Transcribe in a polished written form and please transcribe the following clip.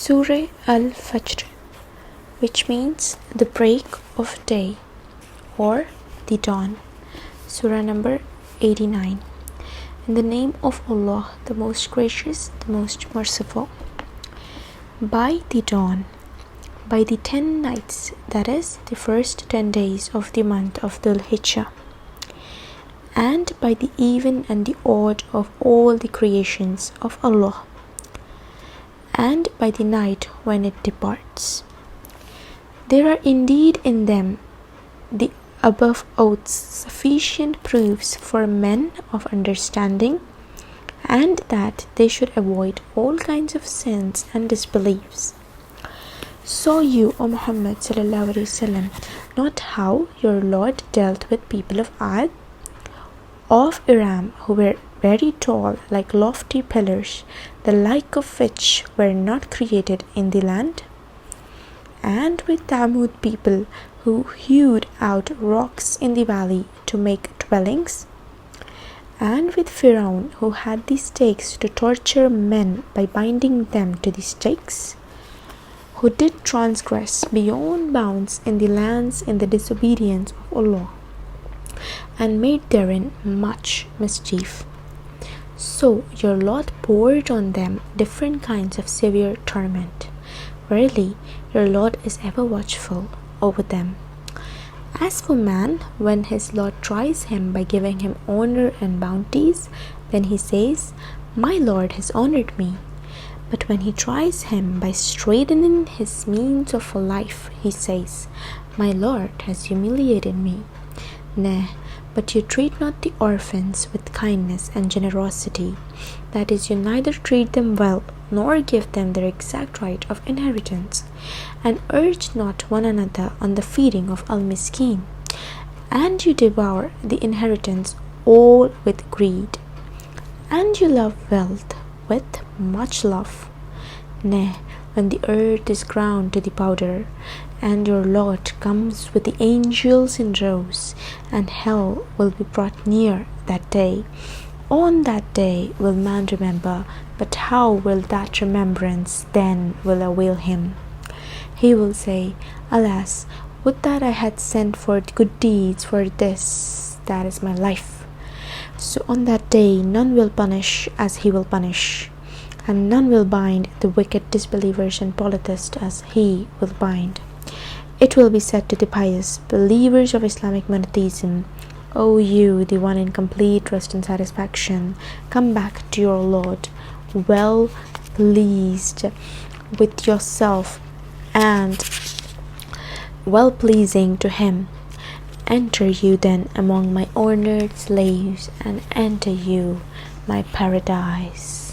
Surah Al-Fajr, which means the break of day or the dawn. Surah number 89. In the name of Allah, the most gracious, the most merciful. By the dawn, by the 10 nights, that is, the first 10 days of the month of Dhul Hijjah, and by the even and the odd of all the creations of Allah, and by the night when it departs. There are indeed in them, the above oaths, sufficient proofs for men of understanding, and that they should avoid all kinds of sins and disbeliefs. Saw you, O Muhammad sallallahu alaihi wasallam, not how your Lord dealt with people of Ad, of Iram, who were very tall, like lofty pillars, the like of which were not created in the land? And with Thamud people, who hewed out rocks in the valley to make dwellings? And with Pharaoh, who had the stakes to torture men by binding them to the stakes? Who did transgress beyond bounds in the lands in the disobedience of Allah, and made therein much mischief. So your Lord poured on them different kinds of severe torment. Verily, your Lord is ever watchful over them. As for man, when his Lord tries him by giving him honor and bounties, then he says, My Lord has honored me. But when he tries him by straightening his means of life, he says, My Lord has humiliated me. Nay, but you treat not the orphans with kindness and generosity. That is, you neither treat them well, nor give them their exact right of inheritance, and urge not one another on the feeding of al-miskin, and you devour the inheritance all with greed, and you love wealth with much love. Nay, when the earth is ground to the powder, and your Lord comes with the angels in rows, and hell will be brought near that day. On that day will man remember, but how will that remembrance then will avail him? He will say, Alas, would that I had sent forth good deeds for this, that is my life. So on that day none will punish as he will punish, and none will bind the wicked disbelievers and polytheists as he will bind. It will be said to the pious believers of Islamic monotheism, O you, the one in complete trust and satisfaction, come back to your Lord, well pleased with yourself and well pleasing to him. Enter you then among my honored slaves, and enter you my paradise.